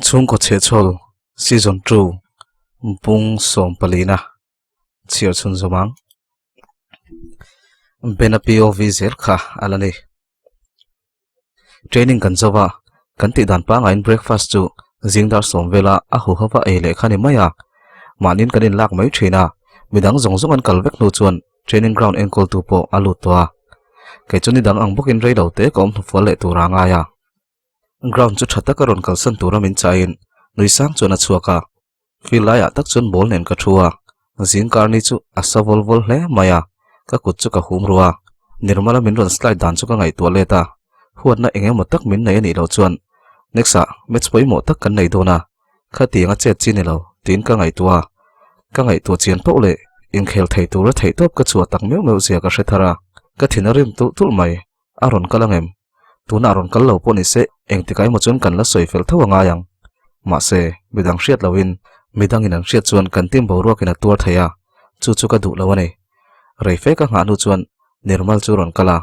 CHHUNGKAW CHHEHCHHAWL Season 2 Bung som palina chiar chhun zomang bena POV zel kha alani training kan zawa kan ti dan pa ngain breakfast chu zingdar som vela a hu hawa ele khani maya manin kanin lak mai thina midang zongjong an kalvek nu chuan training ground ankle tu po alu towa ke chuni dang ang bukin rei lote kom fole turanga ya ground chu thata karon kalsan turamin chain nuisang chuna chuaka filaya tak chun bol nen ka thua zingkar ni chu asavol vol hle maya ka kut chu ka humruwa nirmala min ron slide dan chu ka ngai to leta huatna enge motak min nei ani lo chuan nexa match poi mo tak kan nei dona khati nga chet chin lo tin ka ngai to chian po le in khel thei tur thei top ka chu tak meu meu zia ka hre ka thinarim tul mai aron kalangem tuna ron kal lo poni se engtikai mo chun kan la soifel thawanga yang ma se midang hriat lawin midang in an hriat chuan kan tim bo ruak in a tur theya chu ka du lawani reife ka nga nu chuan nirmal chu ron kala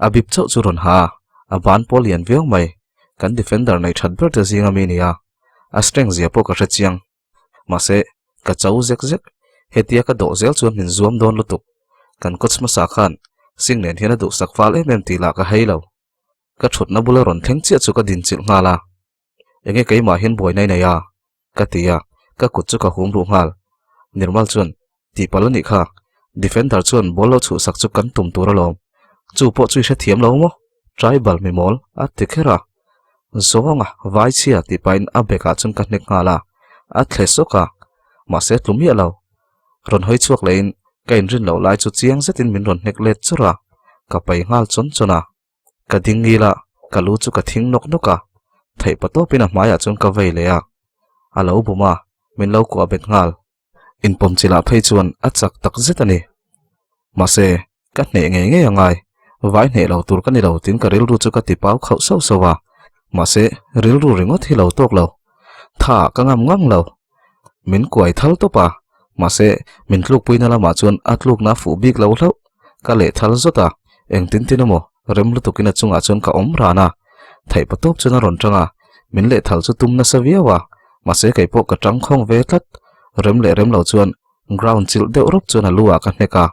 abip chau chu ron ha a ban polian veong mai kan defender nei that ber te zinga mi nia a strength zia po ka hre chiang ma se ka chau zek hetia ka do zel chuan min zuam don lutuk kan coach ma sa khan singlen hian a du sakfal em ti la ka heilo ka thutna bula ron thleng chia chu ka din chil ngala enge keima hin boy nai ya ka tia ka kut chu ka humru ngal nirmal chuan ti palani kha defender chuan bolo chu sak chu kan tum tur lo chu po chu se thiam lo mo tribal mi mol a tikhera zonga vai chia ti pain a beka chun ka nek ngala a thlesoka ma se tlumi alo ron hoi chuak lein kain rin lo lai chu chiang zetin min ron nek let chura ka pai ngal chona ka dingila kalu chu ka thing nok noka thei pato pina maya chun ka veile ya alo buma min lo ko abet ngal in pom chila phei chuan achak tak zetani mase ka ne nge angai vai ne lo tur ka ni lo tin ka ril ru chu ka ti pau khau so sowa mase ril ru ringot hi lo tok lo tha ka ngam ngang lo min kuai thal to pa mase min tluk puina lama chuan atluk na fu bik lo hlo ka le thal zota eng tin tinamo remlu tukina chunga chun ka om rana thei patop chuna ron tanga min le thal chu tumna sawiawa mase kai po ka tang khong ve tlat rem lo chuan ground chil de rop chuna luwa ka hneka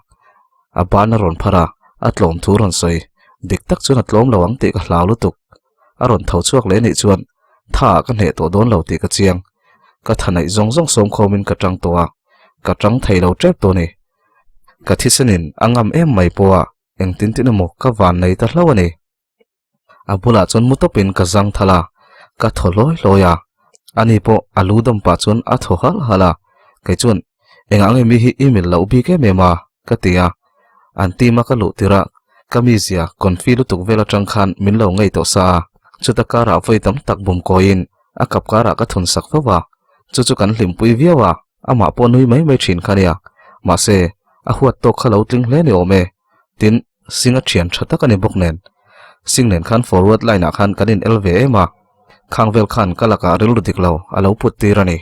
a bana ron phara atlom thu ron soi dik tak chuna tlom lawang ti ka hlau lutuk a ron thau chuak le ni chuan tha ka hne to don lo ti ka chiang ka thanai zong som khomin ka tang towa ka tang thei lo trep to ni ka thisenin angam em mai powa eng tin mo ka van nei ta hlawani abula chon mutopin ka jang thala ka tholoi loya ani po aludam pa chon a thohal hala kai chun engang mi hi email lo bi ke mema ka tia anti ma ka lu tira kamizia konfilu tuk vela tangkhan min lo ngei to sa chuta kara voi tam tak bum koin a kap kara ka thun sak fawa chu kan hlim pui viawa ama po nui mai thin khania ma se a huat to khalo tling hle ne ome tin singa thian thata kani boknen singlen khan forward line a khan kanin lvma khangvel khan kalaka ril diklo alo put tirani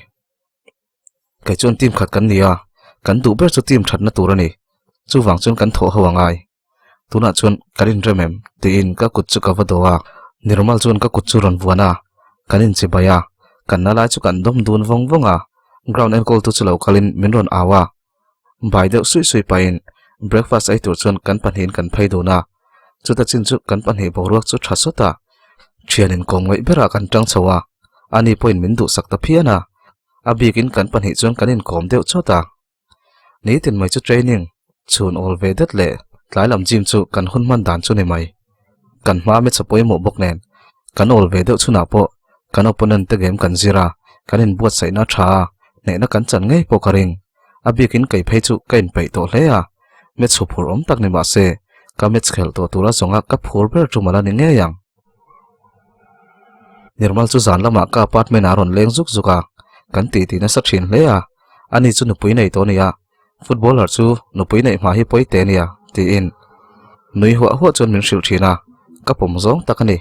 kai chon team khat kan nia kan du ber chu team that na turani chu wang chun kan tho hawangai tuna chun karin remem tin ka kut chu ka wadowa nirmal chun ka kut chu ron buana kanin chibaya kan nala chu kan dom dun wonga ground and call to chu lo kalin minron awa bai de sui pain breakfast ai tur chun kan panhin kan phai dona chuta chin chu kan panhi boruak chu thasota thianin komngai bera kan tang chawa ani point min du sakta phiana abikin kan panhi chun kanin kom deu chota ni tin mai chu training chun all ve det le tlailam gym chu kan hunman dan chu ni mai kan ma me chapoi mo boknen kan all ve deu chuna po kan opponent te game kan zira kanin buat sai na tha ne na kan chan ngei po karing abikin kai phei chu kain pai to hlea me chu phur om tak ni ma se ka match khel to tura zonga ka phur ber chu mala ni nge yang nirmal chu zan lama ka apartment aron leng zuka kan ti na sa thin hlea ani chu nu pui nei to nia footballer chu nu pui nei ma hi poi te nia ti in nui huwa chon min sil thina ka pom zong takani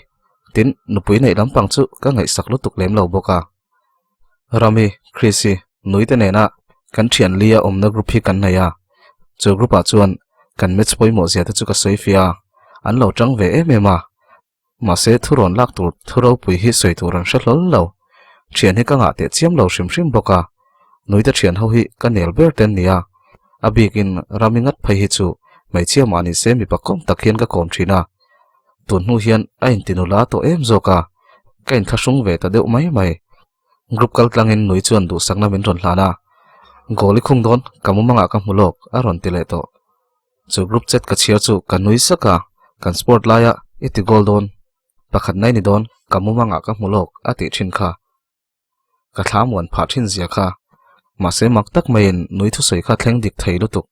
tin nu pui nei lampang chu ka ngai sak lu tuk lem lo boka Rami, Chrissy, nuite nena, kan thian lia omna group hi kan naya. Chu group a chuan kan match poi mo zia te chu ka soifia. An lo tang ve em ema. Ma se thuron lak tur thuro pui hi soi turan shalol lo. Thian hi ka nga te chiam lo shim boka. Nuite thian ho hi ka nel ber ten nia. Abikin ramingat phai hi chu mai chiam ani se mi pakom takhian ka kom thina. Tun hu hian a in tinula to em zoka. Kain thasung ve ta deuh mai. Group kaltlangin nui chuan du sakna min ron hlana. Goli khung don kamumanga ka mulok a ron tile to. Chu group chat ka chia chu kan nui saka kan sport laya iti gol don. Pakhat nai ni don kamumanga ka mulok ati thin kha. Ka thlamuan pha thin zia kha. Ma se mak tak main nui thu soi kha thleng dik thei lutuk.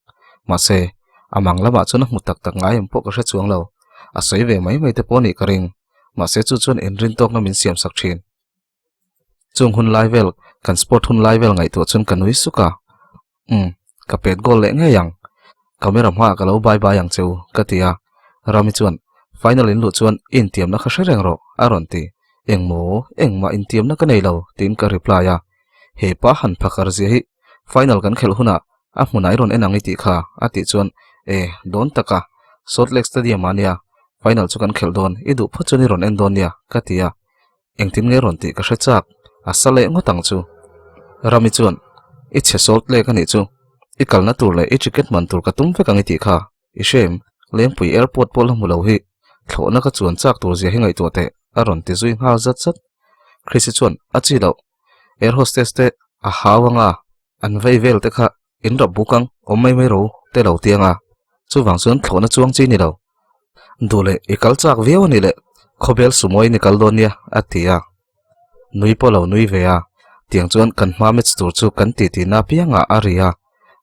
Ma se amang lama chu na mutak tak ngai em po ka hre chuang lo. A soi ve mai te poni ka ring. Ma se chu chuan in rin tok na min siam sak thin. Chung hun level kan sport hun level ngai to chun kan nui suka. Ka pet gol le nge yang. Kamera ma ka lo bye yang cheu ka tia. Rami chuan final in lu chuan in tiam na kha hre ro aron ti. Engma in tiam na ka nei lo tin ka reply ya. He pa han phakar zia hi final kan khel huna a hmunai ron enang ti kha ati chuan don taka Salt Lake Stadium ania final chu kan khel don idu phachuni ron en don nia ka tia. Engtin nge ron ti ka hre chak asale ngotang chu. Rami chuan I che Salt Lake ani chu I kalna tur le I ticket man tur ka tum fe kang ti kha I shem lempui airport pol mulo hi thlona ka chuan chak tur zia hi ngai to te aron ti zui nga zat Chrissy chuan achi lo air hostess te a hawanga an veivel te kha in rap bukang omai mai ro te lo tianga chu wang chuan thlona chuang chi ni lo dule I kal chak veo ni le khobel sumoi ni kal donia atia nui polo nui vea tiang chuan kan hma match tur chu kan ti na pianga aria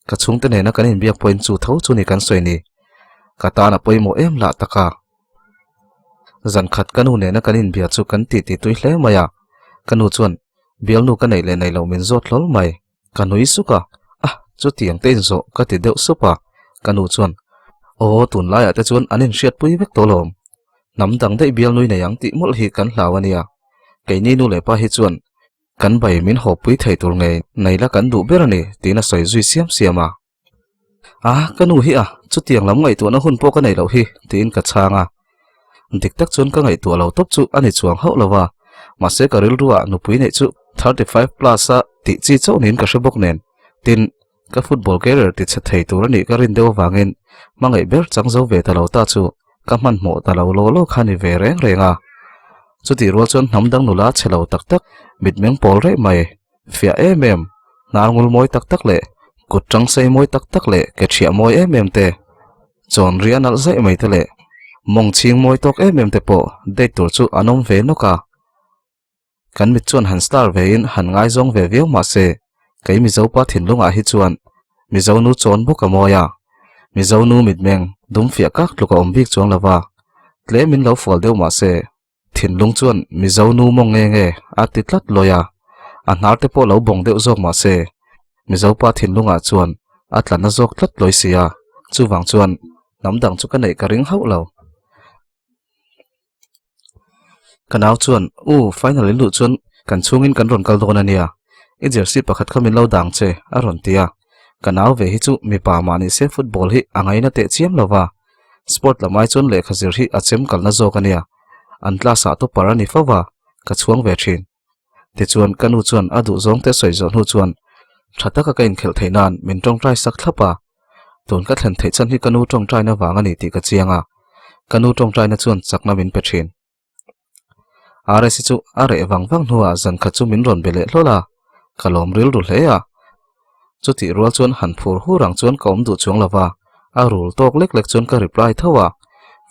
ka chung te nena kan in biak point chu tho chu ni kan soi ni ka ta na poimo em la taka zan khat kanu nena kan in bia chu kan ti tui hle maya kanu chuan bial nu ka nei le nei lo min zot lol mai kanui suka chu tiang ten zo ka ti deuh supa kanu chuan o tun lai ate chuan anin hriat pui vek tolom namdang dei bial nui nei ang ti mol hi kan hlawania keini nu le pa hi chuan kan bai min ho pui thei tur nge nei la kan du berani tina soi zui siama kanu hi chu tiang lam ngai tu na hun po ka nei lo hi tin ka changa dik tak chun ka ngai tu lo top chu ani chuang ho lova ma se ka ril ruwa nu pui nei chu 35 plus a ti chi chau nin ka shebok nen tin ka football career ti che thei tur ani ka rin deu wangin mangai ber chang zo ve ta lo ta chu ka man mo ta lo lo khani ve reng renga chu ti ro chon namdang nula chelo tak mit meng pol re mai fia narngul moi tak le kut chang sei moi tak le ke thia moi te chon rianal zai mai te le mong ching moi tok te po de tur chu anom ve no ka kan mit chuan han star ve in han ngai zong ve veu ma se kai mi zo pa thin lunga hi chuan mi zo nu chon bu ka moya mi zo nu mit meng dum fia kak luka ombik chuang lawa tle min lo fol deu ma se thin lung chuan mi zo nu mong nge atitlat loya an har te po lo bong deuh zok ma se mi zo pa thin lunga chuan atlana zok tlat loi sia chu wang chuan namdang chu ka nei ka ring hau lo kanau chuan final lu chuan kan chungin kan ron kal don ania I jersey pakhat khamin lo dang che aron tia kanau ve hi chu mi pa mani se football hi angai na te chiam lova sport lamai chon le khazir hi achem kalna zok ania antla sa to parani fawa ka chuang ve thin ti chuan kanu chuan adu zong te soi zon hu chuan thata ka kain khel theinan min tong trai sak thlapa ton ka thlen thei chan hi kanu tong trai na wanga ni ti ka chianga kanu tong trai na chuan chakna min pe thin are si chu are wang nuwa zan kha chu min ron bele hlola kalom ril ru hleya chu ti rual chuan han phur hu rang chuan kom du chuang lawa a rul tok lek chuan ka reply thawa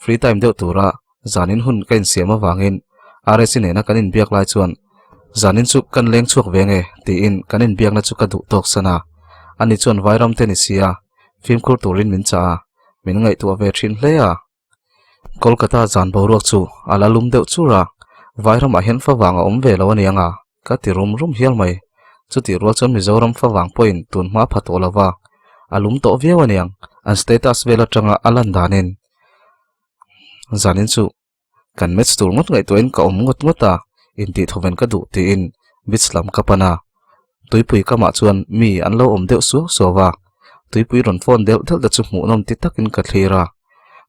free time deuh tura zanin hun kain siama wangin are si nena kanin biak lai chuan zanin chu kan leng chuak venge ti in kanin biak na chu ka du tok sana ani chuan vairam te ni sia film khur turin min cha min ngai tu ve thin hleya kolkata zan boruak chu ala lum deuh chura vairam a hen fa wanga om ve lo ani anga ka ti rum hial mai chu ti rual chuan mizoram fa wang point tun ma phato lawa alum to viaw aniang an status vela tanga alan danin zanin chu kan match tur ngot ngai toin ka om ngota in ti thoven ka du ti in bislam kapana tuipui kama chuan mi an lo om deuh suak suawa tuipui ron phone deuh thel da chu hmu nom ti takin ka thlira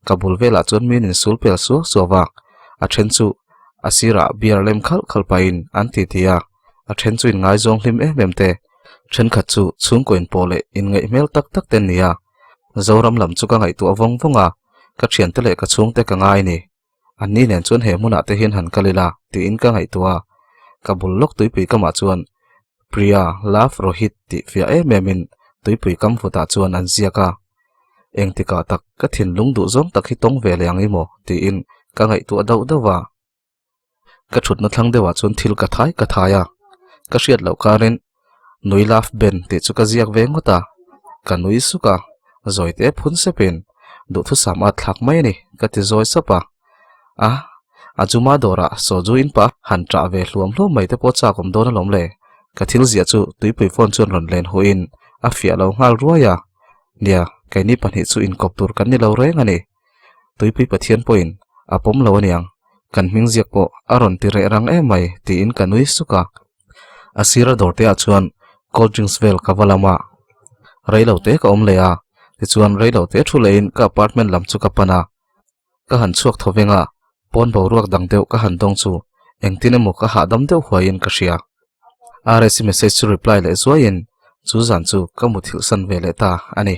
kabul vela chuan min in sul pel suak suawa a then chu asira biar lem khal khal pain an ti tia a then chu in ngai zong hlim em te then khat chu chhungkaw pole in ngai mel tak tak ten nia zoram lam chu ka ngai tu awong vonga ka thian te le ka chung te ka ngai ni an ni nen chuan he muna te hin han kalila ti in ka ngai tua kabul lok tuipui kama chuan Priya Love Rohit ti fia memin tuipui kam futa chuan an ziaka engtika tak ka thin lungdu zong tak hi tong ve leang imo ti in ka ngai tu dau dawa ka thut na thlang dewa chuan thil ka thaya ka hriat lo karin nui laf ben ti chu ka ziak ve ngota ka nui suka zoite phun sepin du thu sama thak mai ni ka ti zoi sapa ajuma dora soju in pa han tra ve hluam hlo mai te po cha kom dona lom le ka thil zia chu tuipui phone chuan ron len ho in a fia lo ngal ruaya nia kaini pani chu in kop tur kan ni lo reng ani tuipui pathian point apom lo aniang kan ming ziak po aron ti re rang e mai ti in kanui suka asira dorte a chuan cold drinks vel kavalama reilo te ka om le a ti chuan reilo te thu le in ka apartment lam chu ka pana ka han chuak thovenga pon bo ruak dang deuh ka han dong chu engtine mo ka ha dam deuh huain ka ria RS message to reply le zuain chu zan chu ka mu thil san ve le ta ani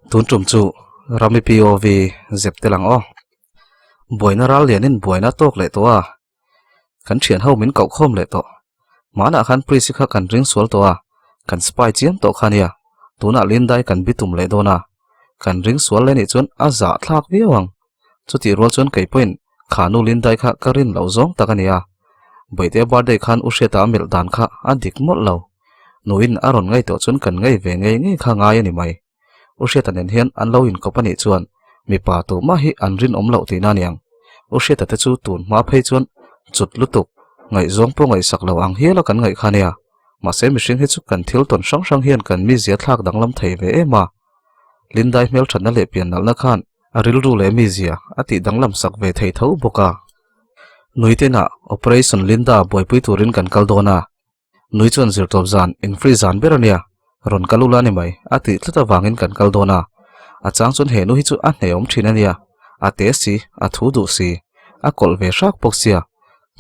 tun tum chu rami POV zeptelang o boina ral lianin boina tok le to a kan thian ho min kau khom le to mana khan prisika kan ring sual to a kan spy chiam to khania tuna lindai kan bitum le dona kan ring sual le ni chun a za thlak viawang chuti rol chun kai point khanu lindai kha karin lo zong takania boite birthday khan usheta mil dan kha adik mot lo nuin aron ngai to chun kan ngai ve ngai kha ngai ani mai usheta nen hian an lo in company chuan mi pa to ma hi an rin om lo ti na niang usheta te chu tun ma phei chuan chut lutuk ngai zong po ngai sak lo ang hiala kan ngai khania ma se mi hring hi chu kan thil ton sang sang hian kan mi zia thlak danglam thei ve ema lindai mel thana le pian nal na khan aril ru le mi zia ati danglam sak ve thei tho boka nuitena operation linda boipui turin kan kaldona nui chuan zir top zan in free zan berania ron kalula ni mai ati tlata wangin kan kaldona achang chun he nu hi chu a hneom thinania ate si a thu du si a kol ve rak poksia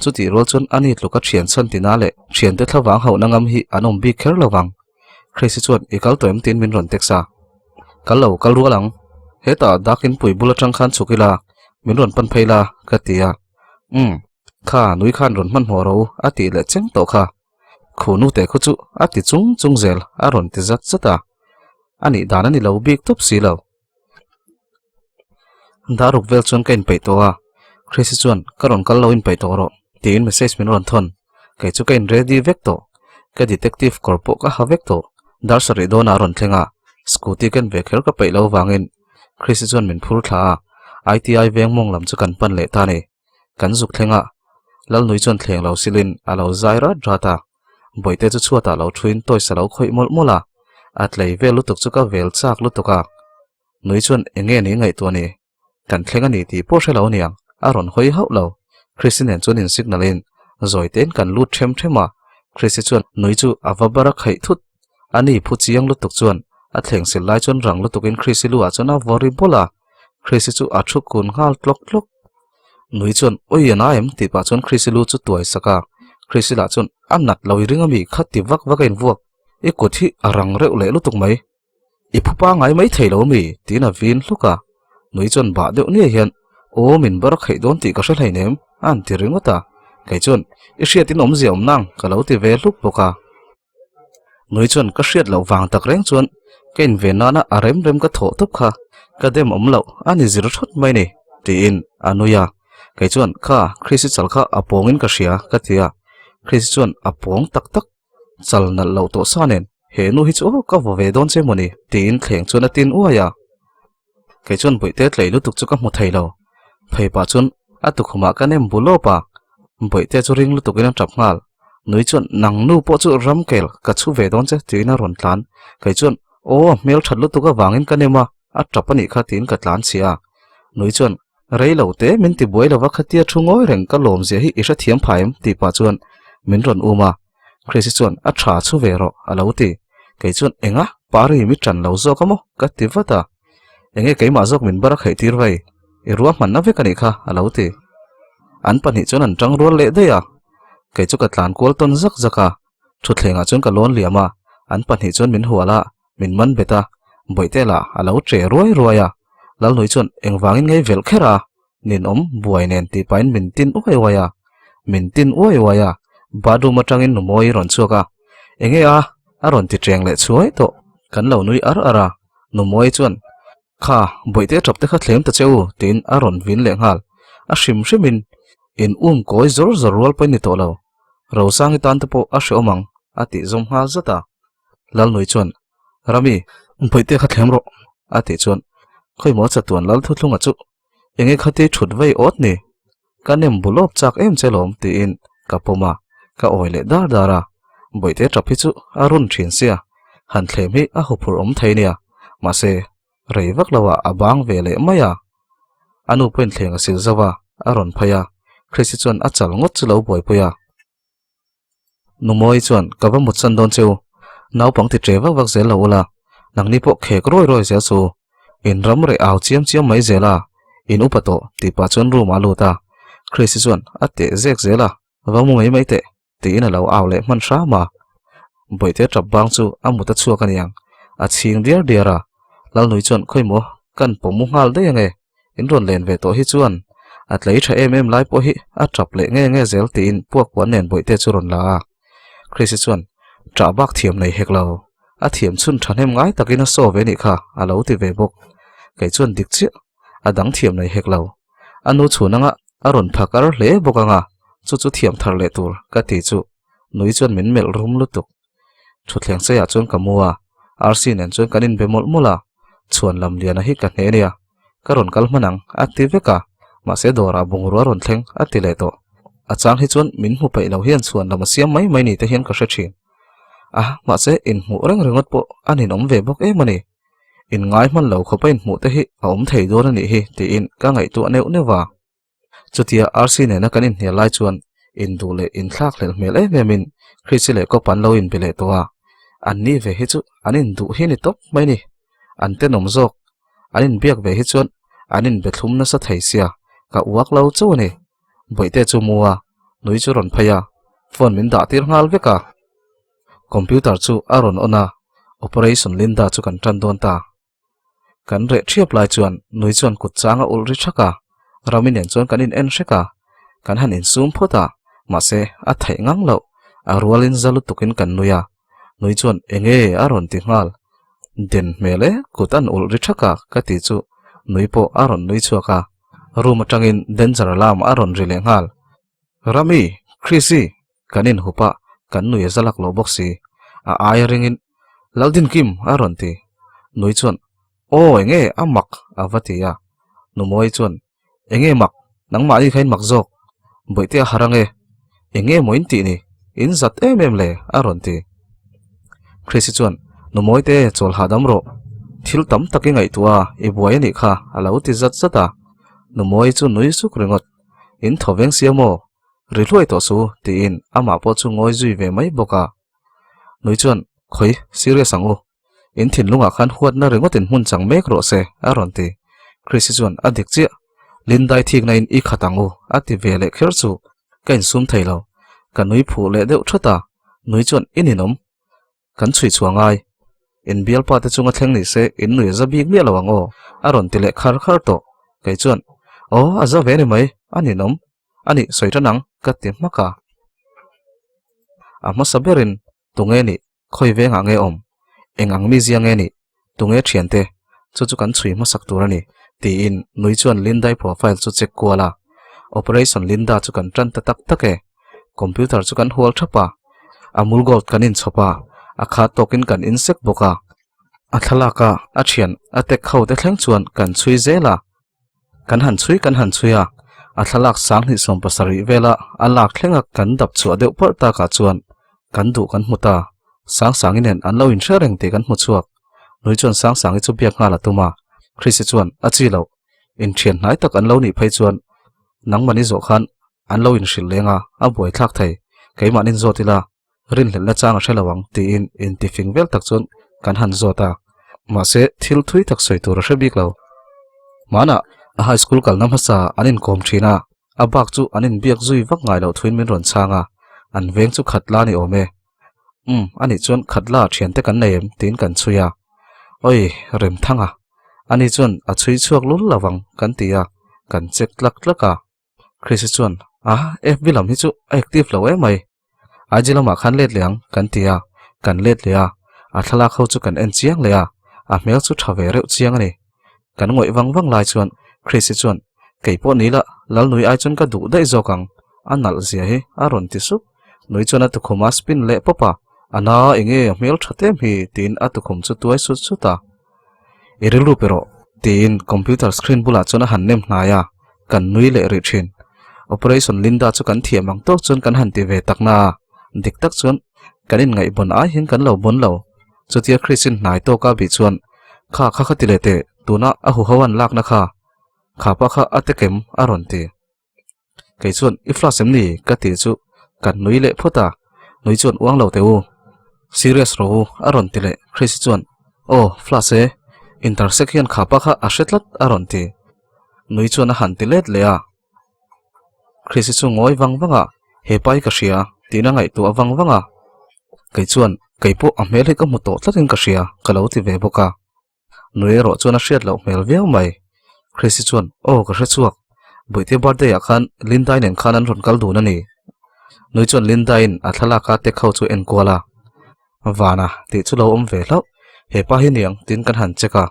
chuti rol chun ani tluka thian chan tinale thian te thlawang ho nangam hi anom bi kher lawang khresi chuan ikal toem tin min ron teksa kallo kalrualang heta dakin pui bulatang khan chukila min ron pan pheila katia kha nui khan ron man horo ati le cheng to kha khunu te khu chu ati chung zel aron ti zat zata ani dana ni lo bik top si lo daruk vel chon kain pe to a khresi chuan karon kal lo in pe to ro tin message min ron thon kai chu kain ready vecto ka detective korpo ka ha vecto dar sari don aron thlenga scooty kan ve kher ka pe lo wangin khresi chuan min phur tha ITI veng mong lam chu kan pan le ta ni kan zuk thlenga lal nui chon thleng lo silin alo zaira drata boite chu chuata lo thuin toy sa lo khoi mol mola atlei ve lutuk chu ka vel chak lutuka nui chon enge ni ngai to ni kan thlenga ni ti po shelo niang aron hoi hau lo christian chon in signalin zoiten kan lut thema christi chuan nui chu awabara khai thut ani phu chiang lutuk chuan a thleng sil lai chon rang lutukin christi lu a chona vori bola christi chu a thu kun ngal tlok tlok nui chon oiana em ti pa chon christi lu chu tuai saka christi la chon anat loi ringami khatti vak vakain vuak e kothi arang reu le lutuk mai e phupa ngai mai theilo mi tina vin hluka nui chon ba deuh ni hian o min bar khai don ti ka hre hlai nem an ti ringota kai chon e hriatin om ziom nang ka lo ti ve hluk boka nui chon ka hriat lo wang tak reng chuan ken ve nana arem rem ka tho top kha ka dem om lo ani zir thot mai ni ti in anuya kai chuan kha khrisi chal kha apongin ka hria ka tia khrisi chuan apong tak tak chal nal lo to sanen he nu hi chu ka vo ve don che moni tin thleng chuan atin uaya kai chuan boite tlei lu tuk chu ka mu thei lo phei pa chuan atu khuma ka nem bulo pa boite chu ring lu tukin trap ngal nui chuan nang nu po chu ramkel ka chu ve don che tina ron tlan kai chuan o mel that lu tuka wangin ka nema a trapani kha tin ka tlan sia nui chuan rei lo te min ti boi lo wa khatia thungoi reng ka lom je hi isha thiam phaim ti pa chuan min ron uma Chris chuan a tha chu ve ro alo ti kei chuan enga pari mi tran lo zo kamo ka ti vata enge kei ma jok min barak hai tir vai i ruwa man na ve kani kha alo ti an pani chuan an tang rual le de ya kei chu ka tlan kol ton zak zaka thutlenga chuan ka lon liama an pani chuan min huala min man beta boite la alo tre ruai ruaya lal noi chuan engwangin ngei vel khera nin om buai nen ti pain min tin uai waya min tin uai waya badu matangin numoi ron chuaka enge a ron ti treng le chuai to kan lo nui ar ara numoi chuan kha boite top te kha thlem ta cheu tin a ron vin le ngal a shim shimin in koi zor zor rol pa ni to lo ro sang tan te po a shomang ati zom ha zata lal noi chuan rami boite kha thlem ro ati chuan khoi mo cha tuan lal thu thlunga chu enge khati thut vai ot ni kanem bulop chak em chelom ti in kapoma ka oile dar dara boite trapi chu arun thin sia han thlemi a hupur om thainia mase reivak lawa abang vele maya anu pen thlenga sil zawa aron phaya Chris chuan a chal ngot chu lo boi poya numoi chuan kawa mutsan don cheu nau pang ti trewak wak zel lo la nangni po khek roi roi zel chu in ram re aw chiam chiam mai zela in upato ti pa chuan ru ma lu ta Chris chuan ate zek zela wamu mai mai te ti in lo aw le man sha ma boite trap bang chu amuta chuak aniang a ching diar diara lal noi chuan khoi mo kan pomu ngal de nge in ron len ve to hi chuan at lei tha em lai po hi a trap le nge zel ti in puak wan nen boite chu ron la Chris chuan tra bak thiam nei heklo a thiam chun thanem ngai takina so ve ni kha alo ti ve bok kei chuan dik chi adang thiam nei heklo anu chunanga aron phakar hle bokanga chu thiam thar le tur ka ti chu nui chuan min mel rum lutuk thutleng se ya chuan kamua RC nen chuan kanin bemol mola chuan lam lian a hi ka hne nia karon kalmanang ati veka ma se dora bungrua ron thleng ati le to achang hi chuan min hu pai lo hian chuan lama siam mai mai ni te hian ka hre thin ma se in mu reng rengot po anin om ve bok e mani in ngai man lo khopa in mu te hi a om thei dor ani hi ti in ka ngai tu aneu newa chutia RC ne na kanin hne lai chuan in du le in thlak hlel mel e memin khrisile ko pan lo in bele to an ni ve hi chu anin du hi ni top mai ni an te nom zok anin biak ve hi chuan anin bethlum na sa thei sia ka uak lo chu ni boite chu muwa nui chu ron phaya phone min da tir ngal veka computer chu aron ona operation linda chu kan tran don ta kan re thiap lai chuan nui chuan kut changa ul ri thaka ramin en chuan kanin en sheka kan han in sum phota ma se a thai ngang lo a rualin zalu tukin kan nuya nui chuan enge aron ti ngal den mele kutan ul ri thaka ka ti chu nui po aron nui chuaka room atangin danger alarm aron rile ngal rami Chrissy kanin hupa kan nui zalak lo boxi a airingin laldin kim aron ti nui chuan o enge amak avatia numoi chuan enge mak nang ma ni khain mak jok boite harange enge moin ti ni in zat le aron ti Chrissy chuan numoi te chol hadam ro thil tam taki ngai tua i buai ni kha alo ti zat zata numoi chu nui suk ringot in thoveng siamo riloi to su ti in ama po chu ngoi zui ve mai boka nui chuan khoi serious angu in thin lunga khan huat na ringot in hun chang mek ro se aron ti Chrissy chuan adik chi lindai thik na in I khatangu ati vele kher chu kain sum thailo kan nui phu le deuh thata nui chuan ininom kan chui chuangai in bial pa te chunga thleng ni se in nui zabik mi lawango aron tile khar khar to kai chuan o aza ve ni mai aninom ani soitanang katim maka ama saberin tunge ni khoi ve nga nge om engang mi zia nge ni tunge thiante chu kan chui ma sak turani ti in nui chuan lindai profile chu check kwala operation linda chu kan tran ta tak take computer chu kan hol thapa amul gold kanin chopa akha tokin kan insect boka athalaka achian atek khau te thleng chuan kan chui zela kan han chuya athalak sang ni som pasari vela alak thlenga kan dap chu adeu par ta ka chuan kan du kan muta sang inen an lo in shareng te kan mu chuak noi chuan sang chu biak ngala tuma Chrissy chuan achi lo in thian hnai tak an lo ni phei chuan nang mani zo khan an lo in hril lenga a buai thlak thei keimah nin zotila rin hlelna changa threlawang ti in ti fing vel tak chuan kan han zota ma se thil thui tak soi tur hrebik lo mana a high school kal nam hasa anin kom thina a bak chu anin biak zui vak ngai lo thuin min ron changa an veng chu khatla ni ome ani chuan khatla thian te kan neim tin kan chuya oi rem thanga ani chuan a chui chuak lul lawang kan tia kan chek tlak tlaka Chris chuan FB lam hi chu active lo mai ajilama khan let liang kan tia kan let lia a thala khau chu kan en chiang lia a mel chu thawe reu chiang ani kan ngoi wang lai chuan Chris chuan keipo ni la lal nui ai chuan ka du dai zokang anal zia hi aron ti su nui chuan atu khoma spin le popa ana enge mel thatem hi tin atu khom chu tuai su chu ta irilu pero tin computer screen bula chuan han nem hnaya kan nui le ri thin operation linda chu kan thiamang tok chuan kan han ti ve takna dik tak chuan kanin ngai bon ai hin kan lo bon lo chutia Chrisin nai to ka bi chuan kha khatilete tuna a hu hawan lak na kha pa kha atekem aron ti kei chuan ifla semni ka ti chu kan nui le phota nui chuan uang lo teu serious ro aron ti le Chris chuan flash e intersection kha pa kha ashetlat aron ti nui chuan a han ti let le a Chris chu ngoi wanga he pai ka sia tina ngai tu wanga kei chuan keipo a mel he ka mu to tlatin ka sia kalo ti ve boka nui ro chuan a hriat lo mel veu mai Chris chuan ka hre chuak buite birthday a khan lindain en khan an ron kal du na ni nui chuan lindain a thala ka te khau chu en kola wana ti chu lo om ve lo he pa hi niang tin kan han cheka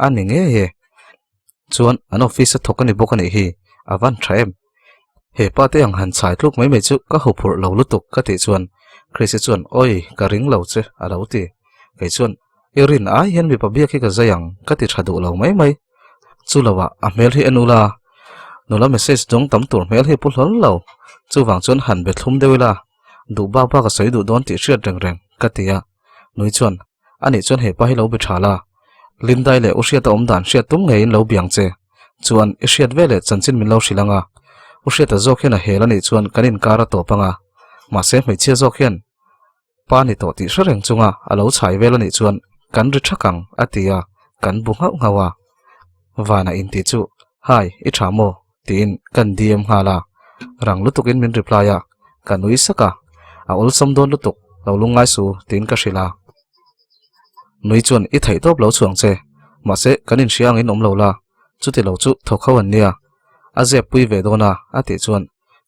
ani nge he chuan an office a thokani bokani hi awan thaem he pa te ang han chai tluk mai chu ka hopur lo lutuk ka ti chuan Chris chuan ka ring lo che a lo ti kei chuan irin a hian mi pa biak hi ka zayang ka ti thadu lo mai chulawa a mel hi enula nola message dong tam tur mel hi pul hol lo chu wang chuan han be thlum deuila du ba ka sei du don ti hriat reng ka tia nui chuan ani chuan he pa hi lo be thala lindai le usia ta om dan hriat tum ngei in lo biang che chuan i hriat vele chanchin min lo hrilanga usia ta zok hian a hel ani chuan kanin kara to panga ma se mai chia zok hian pa ni to ti hrengreng chunga a lo chhai vel ani chuan kan ri thakang atia kan bu ngawa wana in ti chu hai i thamo tin kan diem hala rang lutukin min reply a kanui saka a ol som don lutuk lo lungai su tin ka hrila nui chuan i thei top lo chuang che ma se kanin hriang in om lo la chuti lo chu thokhawan nia a zep pui ve dona ati chuan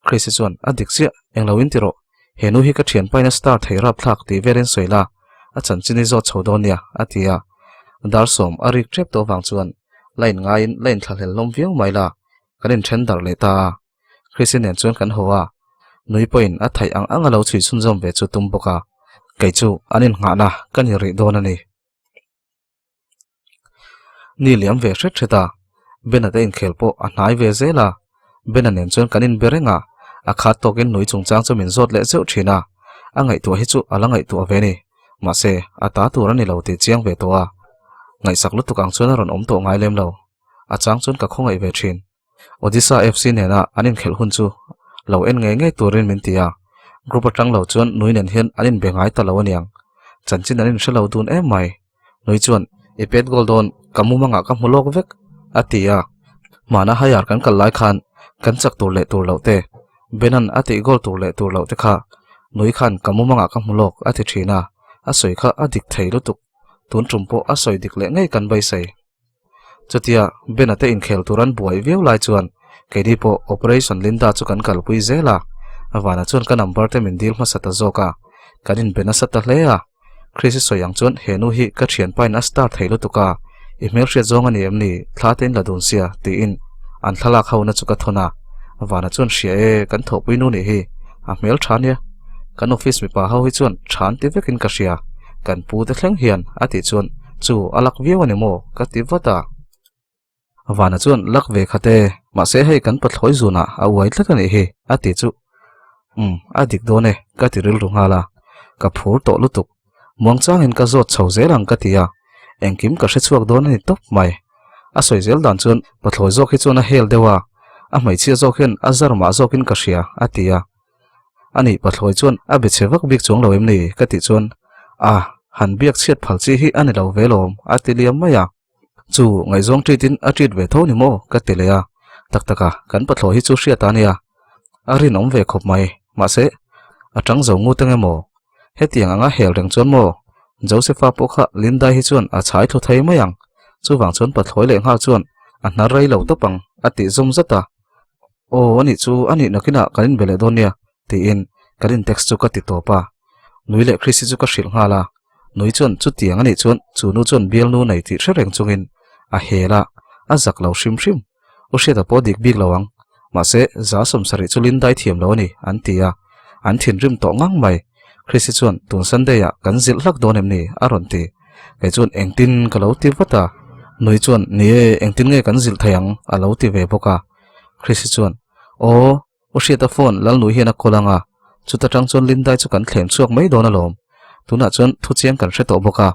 Chris chuan adik sia englo in tiro henu hi ka thian paina star thei rap thlak ti veren soila a chanchini zo chodonia atia dar som arik trep to wang chuan line ngain line thalhel lom viau maila kanin thendar le ta Chrisin en chuan kan hoa nui point a thai ang alo chui sun jom ve chu tum boka kei chu anin nga na kan ri don ani ni liam ve hret theta benate in khelpo a hnai ve zela benan en chuan kanin berenga a khat tokin nui chungchang chu min zot le zeu thina angai tu hi chu alangai tu ave ni ma se ata tur ani lo ti chiang ve to a ngai sak lu tukang chuan ron om to ngai lem lo a chang chuan ka khongai ve thin Odisha FC ne na anin khel hun chu lo en nge turin min tia group atang lo chuan nui nen hian anin bengai ta lo aniang chanchin anin shelo dun em mai nui chuan ipet goldon kamumanga ka mulok vek atia mana hayar kan kal lai khan kan chak tur le tur lo te benan ati gol tur le tur lo te kha nui khan kamumanga ka mulok ati thina asoi kha adik thei lutuk tun trumpo asoi dik le ngai kan bai sei chutia benate in khel turan buai veu lai chuan kedipo operation linda chu kan kalpui zela awana chuan ka number te min dil ma sata zoka kanin bena sata hlea Chris soyang chuan henu hi ka thian pain a start theilu tuka email hria zong ani emni thlaten la dun sia ti in an thalak hauna chu ka thona awana chuan hria kan thopui nu ni hi a mail thania kan office mi pa ho hi chuan than ti vekin ka hria kan pu te thleng hian ati chuan chu alak view ani mo ka ti wata awana chuan lak ve khate ma se hei kan pathloi zuna a wai tlakani hi ati chu adik done ka ti ril rungala ka phur to lutuk muangchang in ka zot chho zelang ka tia engkim ka hre chuak don ani top mai a soizel dan chuan pathloi zawk hi chuan a hel dewa a hmeichhia zawk hian a zarma zawkin ka hria a tia ani pathloi chuan a bechewak bik chung lo em ni ka ti chuan han biak chiat phalchi hi ani lo velom a tiliam maya chu ngai zong treatin a treat ve tho ni mo ka tileya taktaka kan pathloi hi chu hria ta nia a rin om ve khop mai ma se atang zo ngu tenge mo hetiang anga hel reng chuan mo Josepha pokha Linda hi chuan a chhai tho thei mayang chu wang chuan pathloi le nga chuan a hna rei lo topang ati zum zata o ani chu ani nakina kanin bele donia ti in kanin text chu ka ti topa nui le Chris chu ka hril nga la nui chuan chu tiang ani chuan chu nu chuan bial nu nei ti threng chungin a hela a zak lo shrim shrim o sheta podik big lawang ma se za som sari chu Lindai thiam lo ni an tia an thin rim to ngang mai Chris chuan tun Sunday ya kan zil hlak don em ni aron ti ke chuan engtin ka lo ti wata nui chuan ni engtin nge kan zil thayang a lo ti ve boka Chris chuan o sheta phone lal nui hian a kolanga chuta tang chuan Lindai chu kan thlem chuak mai don alom tuna chuan thu chiang kan hre to boka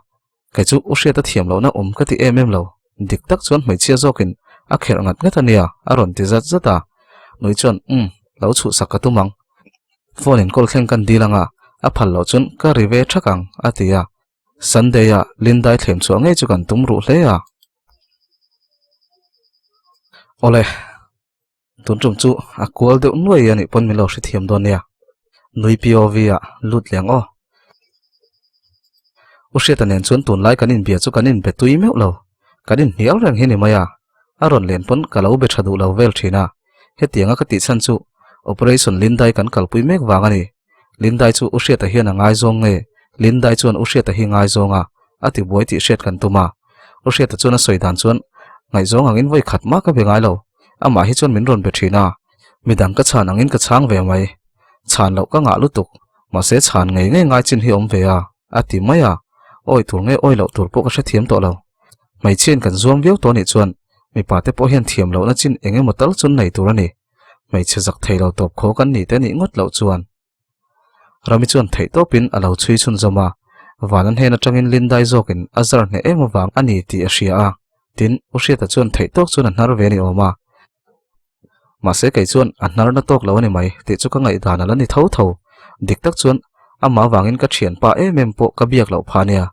ke chu o sheta thiam lo na ka ti em lo dik tak chuan hmeichhia zokin a kher ngat ngat ania aron ti zat zata nui chuan lo chu sakatumang phone in call thleng kan dilanga a phal lo chun ka rive thakang atia Sunday ya Lindai thlem chu angai chu kan tumru hle ya ole tuntum chu a kwal de unwai ani pon milo hri thiam don ya nui POV ya lut leng o usheta nen chun tun lai kanin bia chu kanin betui meu lo kanin hial rang hi ni maya aron len pon kalo be thadu lo vel thina hetianga ka ti chan chu operation Lindai kan kalpui mek wangani Lindai chu usheta hian angai zong nge Lindai chuan usheta hi ngai zonga ati boi ti shet kan tuma usheta chuna soidan chuan ngai zong angin voi khatma ka bengai lo ama hi chuan min ron be thina midang ka chan angin ka chang ve mai chan lo ka nga lutuk ma se chan ngai chin hi om ve a ati maya oi tur nge oi lo tur po ka hre thiam to lo mai chen kan zuam veu to ni chuan mi pa te po hian thiam lo na chin enge motal chun nei tur ani mai che zak thei lo top kho kan ni te ni ngot lo chuan rami chuan thei to pin alo chui chun zoma wanan hena tangin Lindai zokin azar ne ema wang ani ti a hria a tin usheta chuan thei tok chuan hnar ve ni oma ma se kai chuan hnar na tok lo ani mai ti chu ka ngai dan ala ni tho tho dik tak chuan ama wangin ka thian pa em po ka biak lo phania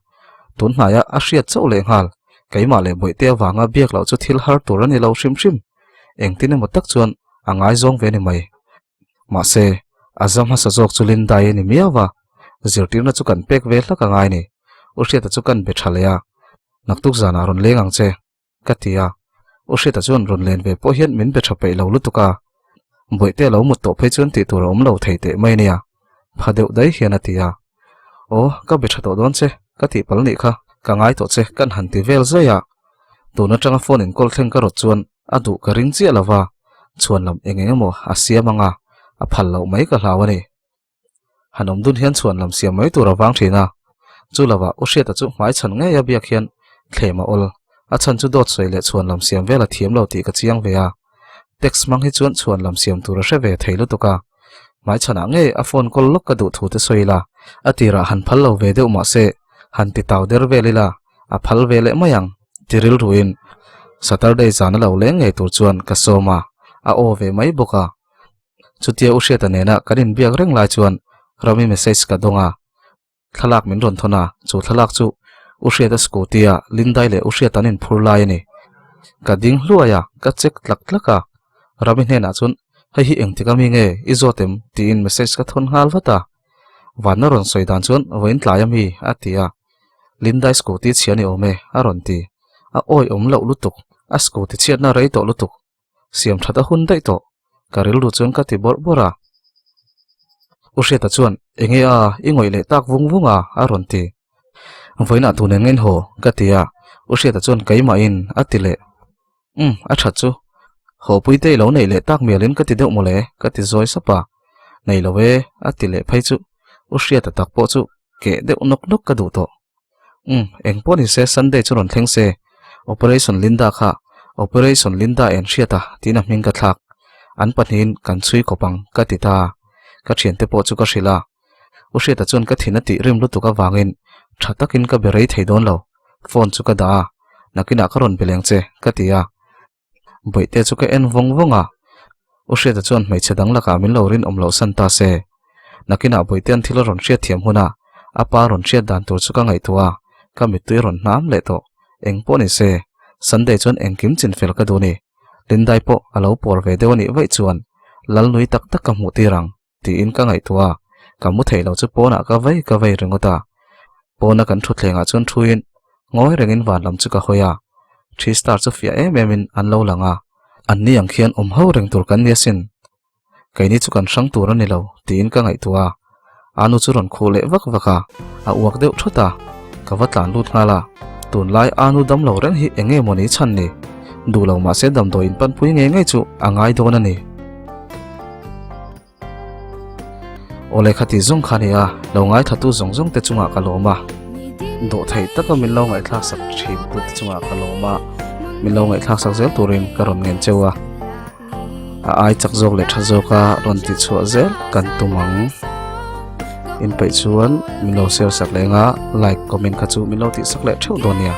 tun hnaya a hriat chau le ngal keima le boite wanga biak lo chu thil har tur ani lo shrim shrim engtin mo tak chuan angai zong ve ni mai ma se azam ha sajok chu Lindai ni miawa zirtir na chu kan pek ve hlaka ngai ni usheta chu kan be thalaya naktuk zana ron lengang che katia usheta chuan ron len ve po hian min be thapei lo lutuka boite lo mut to phei chuan ti tur om lo theite mai nia phadeu dai hian atia ka be thato don che ka ti pal ni kha ka ngai to che kan han ti vel zaya tuna tanga phone in call thleng ka ro chuan adu ka ring chi alawa chuan lam engengemo asia manga a phal lo mai ka hlawani hanom dun hian chuan lam siam mai tur awang thina chulawa usheta chu mai chan nge ya biak hian thlema ol a chan chu dot soile chuan lam siam vela thiam lo ti ka chiang ve a text mang hi chuan lam siam tur a hre ve theilu tuka mai chana nge a phone call lok ka du thu te soila atira han phal lo ve deuh ma se han ti taw der velila a phal vele mayang tiril ruin Saturday zana lo leng nge tur chuan ka soma a o ve mai boka chutia usheta nena kanin biak reng lai chuan rami message ka donga thalak min ron thona chu thalak chu usheta scootia Lindai le usheta nin phur lai ni ka ding hluaya ka check tlak tlaka rami hena chun hi engtika mi nge izotem tin message ka thon hal wata wanna ron soidan chuan voin tlayam hi atia Lindai scooty chiani ome aron ti a oi om lo lutuk a scooty chiatna rei to lutuk siam thata hun dai to karil ru chuan ka ti bor bora usheta chuan engea ingoi le tak vung vunga aron ti voina tunen ngen ho katia usheta chuan keima in atile a that chu ho puite lo nei le tak melin ka ti deuh mole ka ti zoi sapa nei lo we atile phai chu usheta tak po chu ke deuh nok nok ka du to engpo ni se Sunday churon thleng se operation Linda en hriata tina hming ka thlak an pathin kan chui kopang ka ti ta ka thian te po chu ka hrila usheta chuan ka thina ti rim lutuka wangin thatakin ka berei theidon lo phone chu ka da nakina karon beleng che katia boite chu ka en vongvonga ushe ta chon mai chedang laka min lorin omlo santa se nakina boiten thila ron hriat thiam huna apa ron hriat dan tur chu ka ngai tua ka mitui ron nam le to engpo ni se sunday chon engkim chin fel ka duni lindai po alo por ve dewani vai chuan lalnui tak tak ka mu tirang ti in ka ngai tua ka mu theilo chu pona ka vai ringota pona kan thu thlenga chon thuin ngoi rengin van lam chu ka hoya 3 star chu fia emin an lo langa an ni ang khian ho reng tur kan nia sin kaini chu kan sang tur ani lo ti in ka ngai tua anu chu ron khole vaka a uak deuh thota ka watlan lut ngala tun lai anu dam lo reng hi enge moni chan ni du lo ma se dam do in pan pui nge chu angai do na ni ole khati zong khania lo ngai thatu zong te chunga kaloma do thei taka min lo ngai thak sak thim tu te chunga kaloma min lo ngai thak sak zel turin karon ngen chewa a ai chak jok le thajoka ron ti chu zel kan tumang in pai chuan min lo share sak lenga like comment kha chu min lo ti sak le theu donia